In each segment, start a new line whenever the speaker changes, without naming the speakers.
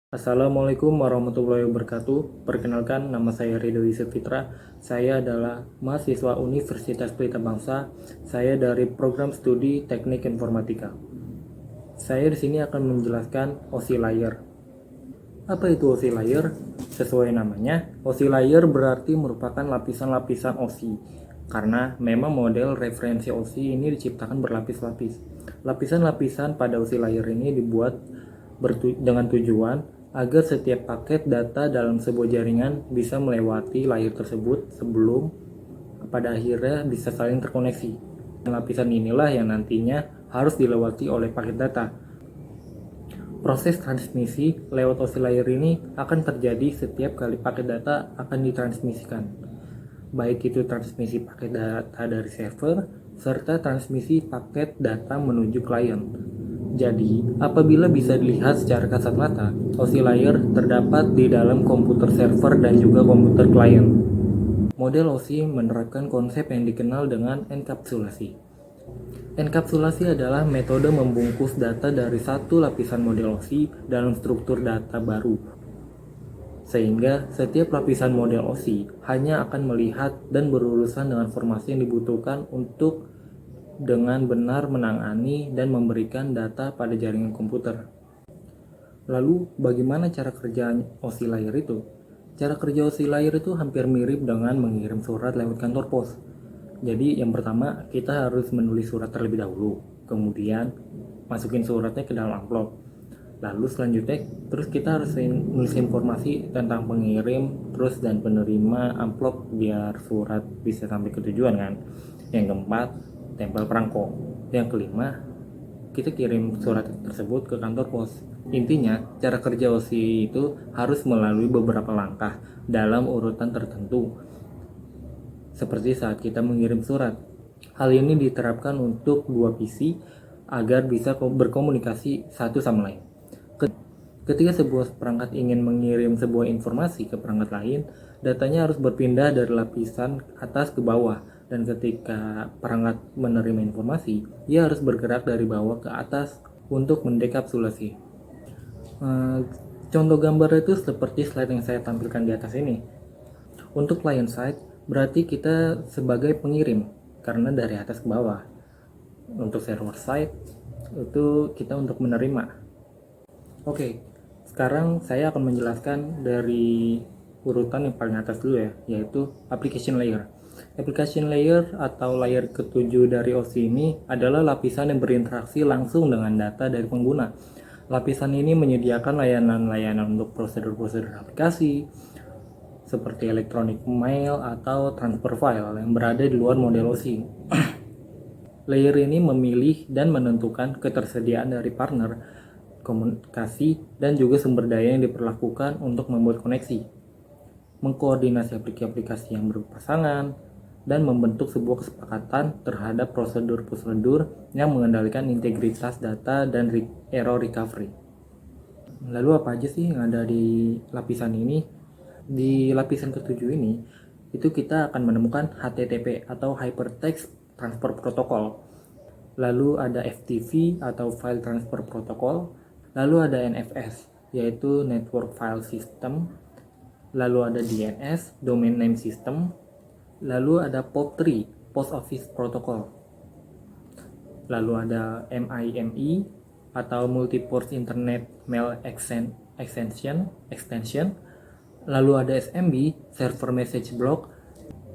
Assalamualaikum warahmatullahi wabarakatuh. Perkenalkan, nama saya Ridho Yusuf Fitra. Saya adalah mahasiswa Universitas Pelita Bangsa. Saya dari program studi Teknik Informatika. Saya di sini akan menjelaskan OSI layer. Apa itu OSI layer? Sesuai namanya, OSI layer berarti merupakan lapisan-lapisan OSI. Karena memang model referensi OSI ini diciptakan berlapis-lapis. Lapisan-lapisan pada OSI layer ini dibuat dengan tujuan agar setiap paket data dalam sebuah jaringan bisa melewati layer tersebut sebelum pada akhirnya bisa saling terkoneksi. Lapisan inilah yang nantinya harus dilewati oleh paket data. Proses transmisi lewat OSI layer ini akan terjadi setiap kali paket data akan ditransmisikan, baik itu transmisi paket data dari server serta transmisi paket data menuju klien. Jadi, apabila bisa dilihat secara kasat mata, OSI layer terdapat di dalam komputer server dan juga komputer klien. Model OSI menerapkan konsep yang dikenal dengan enkapsulasi. Enkapsulasi adalah metode membungkus data dari satu lapisan model OSI dalam struktur data baru, sehingga setiap lapisan model OSI hanya akan melihat dan berurusan dengan informasi yang dibutuhkan untuk dengan benar menangani dan memberikan data pada jaringan komputer. Lalu, bagaimana cara kerja OSI layer itu? Cara kerja OSI layer itu hampir mirip dengan mengirim surat lewat kantor pos. Jadi, yang pertama, kita harus menulis surat terlebih dahulu. Kemudian, masukin suratnya ke dalam amplop. Lalu selanjutnya, terus kita harus nulis informasi tentang pengirim, terus dan penerima amplop biar surat bisa sampai ke tujuan kan. Yang keempat, tempel perangko. Yang kelima, kita kirim surat tersebut ke kantor pos. Intinya, cara kerja OSI itu harus melalui beberapa langkah dalam urutan tertentu, seperti saat kita mengirim surat. Hal ini diterapkan untuk dua PC agar bisa berkomunikasi satu sama lain. Ketika sebuah perangkat ingin mengirim sebuah informasi ke perangkat lain, datanya harus berpindah dari lapisan atas ke bawah, dan ketika perangkat menerima informasi, ia harus bergerak dari bawah ke atas untuk mendekapsulasi. Contoh gambar itu seperti slide yang saya tampilkan di atas ini. Untuk client side, berarti kita sebagai pengirim, karena dari atas ke bawah. Untuk server side, itu kita untuk menerima. Oke, sekarang saya akan menjelaskan dari urutan yang paling atas dulu ya, yaitu application layer. Application layer atau layer ketujuh dari OSI ini adalah lapisan yang berinteraksi langsung dengan data dari pengguna. Lapisan ini menyediakan layanan-layanan untuk prosedur-prosedur aplikasi, seperti electronic mail atau transfer file yang berada di luar model OSI. Layer ini memilih dan menentukan ketersediaan dari partner, komunikasi, dan juga sumber daya yang diperlakukan untuk membuat koneksi, mengkoordinasi aplikasi yang berpasangan, dan membentuk sebuah kesepakatan terhadap prosedur-prosedur yang mengendalikan integritas data dan error recovery. Lalu apa aja sih yang ada di lapisan ini? Di lapisan ketujuh ini, itu kita akan menemukan HTTP atau Hypertext Transfer Protocol. Lalu ada FTP atau File Transfer Protocol. Lalu ada NFS, yaitu Network File System. Lalu ada DNS, Domain Name System. Lalu ada POP3, Post Office Protocol. Lalu ada MIME atau Multi-Port Internet Mail Extension. Lalu ada SMB, Server Message Block.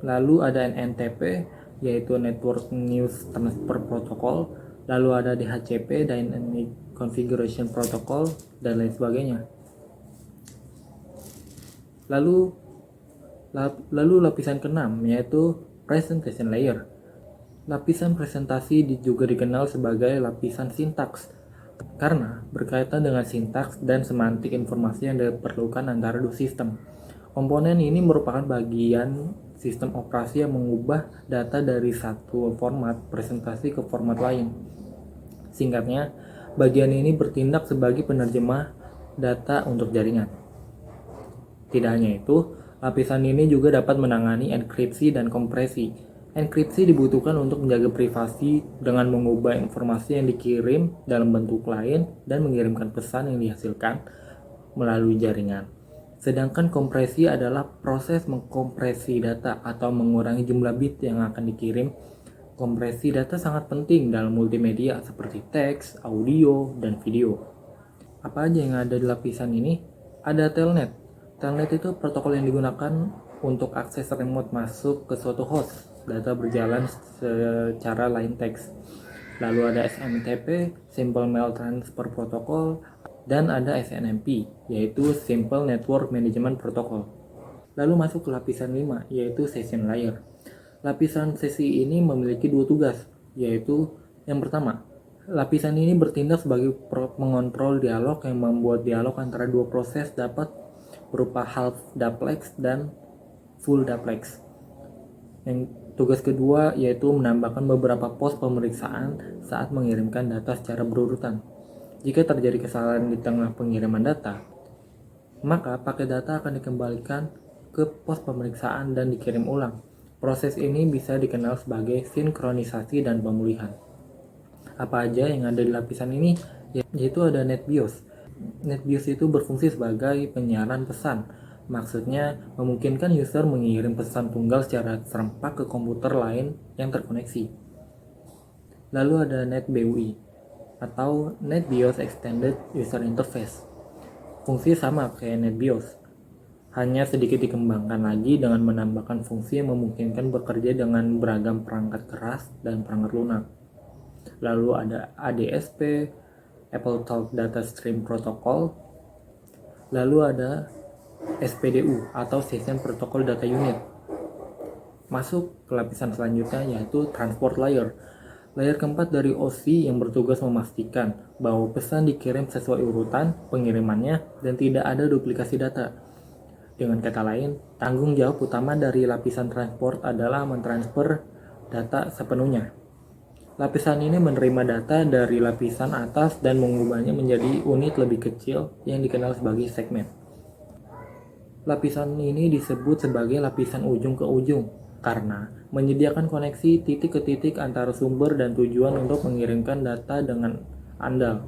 Lalu ada NNTP, yaitu Network News Transfer Protocol. Lalu ada DHCP, Dynamic Configuration Protocol, dan lain sebagainya. Lalu lapisan keenam, yaitu Presentation Layer. Lapisan presentasi juga dikenal sebagai lapisan sintaks, karena berkaitan dengan sintaks dan semantik informasi yang diperlukan antara dua sistem. Komponen ini merupakan bagian sistem operasi yang mengubah data dari satu format presentasi ke format lain. Singkatnya, bagian ini bertindak sebagai penerjemah data untuk jaringan. Tidak hanya itu, lapisan ini juga dapat menangani enkripsi dan kompresi. Enkripsi dibutuhkan untuk menjaga privasi dengan mengubah informasi yang dikirim dalam bentuk lain dan mengirimkan pesan yang dihasilkan melalui jaringan. Sedangkan kompresi adalah proses mengkompresi data atau mengurangi jumlah bit yang akan dikirim. Kompresi data sangat penting dalam multimedia seperti teks, audio, dan video. Apa aja yang ada di lapisan ini? Ada telnet. Telnet itu protokol yang digunakan untuk akses remote masuk ke suatu host. Data berjalan secara line text. Lalu ada SMTP, Simple Mail Transfer Protocol, dan ada SNMP, yaitu Simple Network Management Protocol. Lalu masuk ke lapisan 5, yaitu Session Layer. Lapisan sesi ini memiliki dua tugas, yaitu yang pertama, lapisan ini bertindak sebagai mengontrol dialog yang membuat dialog antara dua proses dapat berupa half duplex dan full duplex. Yang tugas kedua yaitu menambahkan beberapa pos pemeriksaan saat mengirimkan data secara berurutan. Jika terjadi kesalahan di tengah pengiriman data, maka paket data akan dikembalikan ke pos pemeriksaan dan dikirim ulang. Proses ini bisa dikenal sebagai sinkronisasi dan pemulihan. Apa aja yang ada di lapisan ini? Yaitu ada NetBIOS. NetBIOS itu berfungsi sebagai penyiaran pesan. Maksudnya memungkinkan user mengirim pesan tunggal secara serempak ke komputer lain yang terkoneksi. Lalu ada NetBUI atau NetBIOS Extended User Interface. Fungsi sama kayak NetBIOS, hanya sedikit dikembangkan lagi dengan menambahkan fungsi yang memungkinkan bekerja dengan beragam perangkat keras dan perangkat lunak. Lalu ada ADSP, Apple Talk Data Stream Protocol. Lalu ada SPDU atau Session Protocol Data Unit. Masuk ke lapisan selanjutnya yaitu Transport Layer. Layer keempat dari OSI yang bertugas memastikan bahwa pesan dikirim sesuai urutan pengirimannya dan tidak ada duplikasi data. Dengan kata lain, tanggung jawab utama dari lapisan transport adalah mentransfer data sepenuhnya. Lapisan ini menerima data dari lapisan atas dan mengubahnya menjadi unit lebih kecil yang dikenal sebagai segmen. Lapisan ini disebut sebagai lapisan ujung ke ujung karena menyediakan koneksi titik ke titik antara sumber dan tujuan untuk mengirimkan data dengan andal.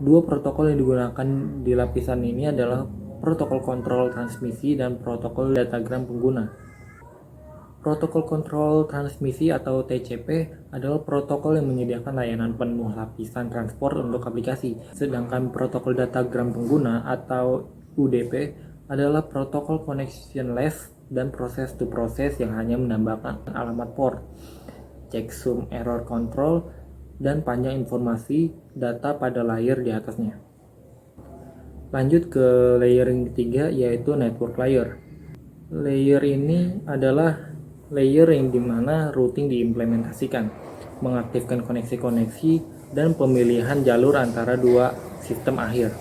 Dua protokol yang digunakan di lapisan ini adalah protokol kontrol transmisi dan protokol datagram pengguna. Protokol kontrol transmisi atau TCP adalah protokol yang menyediakan layanan penuh lapisan transport untuk aplikasi. Sedangkan protokol datagram pengguna atau UDP adalah protokol connectionless dan process to process yang hanya menambahkan alamat port, checksum error control, dan panjang informasi data pada layer di atasnya. Lanjut ke layer yang ketiga yaitu network layer. Layer ini adalah layer yang dimana routing diimplementasikan, mengaktifkan koneksi-koneksi, dan pemilihan jalur antara dua sistem akhir.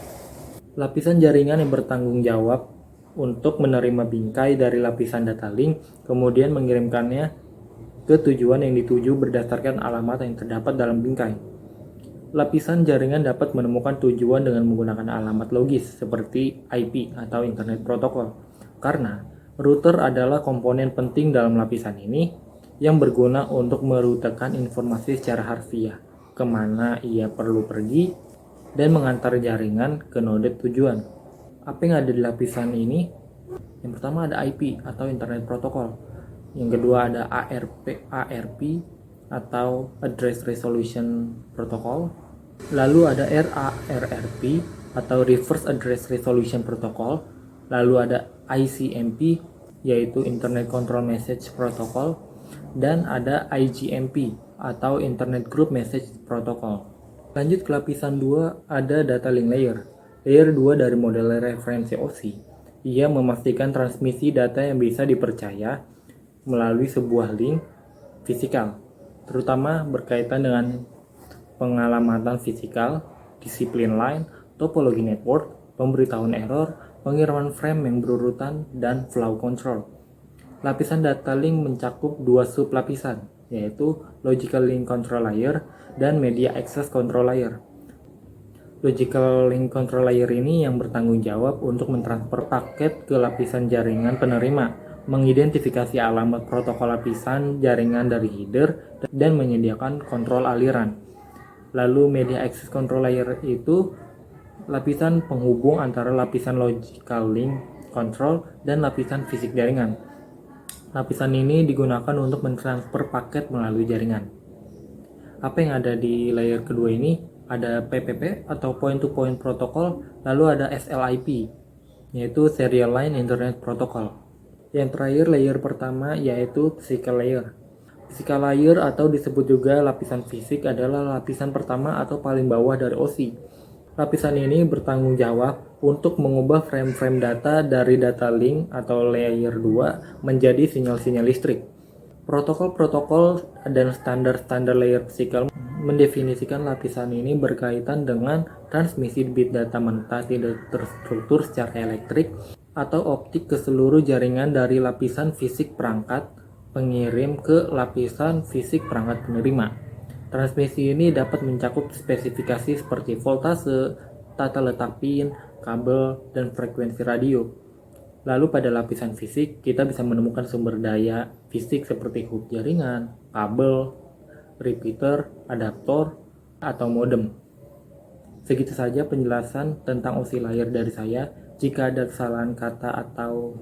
Lapisan jaringan yang bertanggung jawab untuk menerima bingkai dari lapisan data link, kemudian mengirimkannya ke tujuan yang dituju berdasarkan alamat yang terdapat dalam bingkai. Lapisan jaringan dapat menemukan tujuan dengan menggunakan alamat logis seperti IP atau Internet Protocol. Karena router adalah komponen penting dalam lapisan ini yang berguna untuk merutekan informasi secara harfiah kemana ia perlu pergi dan mengantar jaringan ke node tujuan. Apa yang ada di lapisan ini? Yang pertama ada IP atau Internet Protocol. Yang kedua ada ARP atau Address Resolution Protocol. Lalu ada RARP atau Reverse Address Resolution Protocol. Lalu ada ICMP yaitu Internet Control Message Protocol, dan ada IGMP atau Internet Group Message Protocol. Lanjut ke lapisan 2 ada Data Link Layer. Layer 2 dari model referensi OSI. Ia memastikan transmisi data yang bisa dipercaya melalui sebuah link fisikal, terutama berkaitan dengan pengalamatan fisikal, disiplin line, topologi network, pemberitahuan error, pengiriman frame yang berurutan, dan flow control. Lapisan data link mencakup dua sub-lapisan, yaitu Logical Link Control Layer dan Media Access Control Layer. Logical Link Control Layer ini yang bertanggung jawab untuk mentransfer paket ke lapisan jaringan penerima, mengidentifikasi alamat protokol lapisan jaringan dari header, dan menyediakan kontrol aliran. Lalu Media Access Control Layer itu lapisan penghubung antara lapisan logical link control dan lapisan fisik jaringan. Lapisan ini digunakan untuk mentransfer paket melalui jaringan. Apa yang ada di layer kedua ini? Ada PPP atau point-to-point protocol, lalu ada SLIP, yaitu Serial Line Internet Protocol. Yang terakhir layer pertama yaitu physical layer. Physical layer atau disebut juga lapisan fisik adalah lapisan pertama atau paling bawah dari OSI. Lapisan ini bertanggung jawab untuk mengubah frame-frame data dari data link atau layer 2 menjadi sinyal-sinyal listrik. Protokol-protokol dan standar-standar layer physical mendefinisikan lapisan ini berkaitan dengan transmisi bit data mentah tidak terstruktur secara elektrik atau optik ke seluruh jaringan dari lapisan fisik perangkat pengirim ke lapisan fisik perangkat penerima. Transmisi ini dapat mencakup spesifikasi seperti voltase, tata letak pin, kabel, dan frekuensi radio. Lalu pada lapisan fisik, kita bisa menemukan sumber daya fisik seperti hub jaringan, kabel, repeater, adaptor, atau modem. Segitu saja penjelasan tentang OSI layer dari saya. Jika ada kesalahan kata atau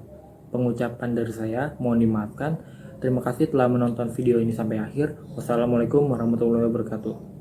pengucapan dari saya, mohon dimaafkan. Terima kasih telah menonton video ini sampai akhir. Wassalamualaikum warahmatullahi wabarakatuh.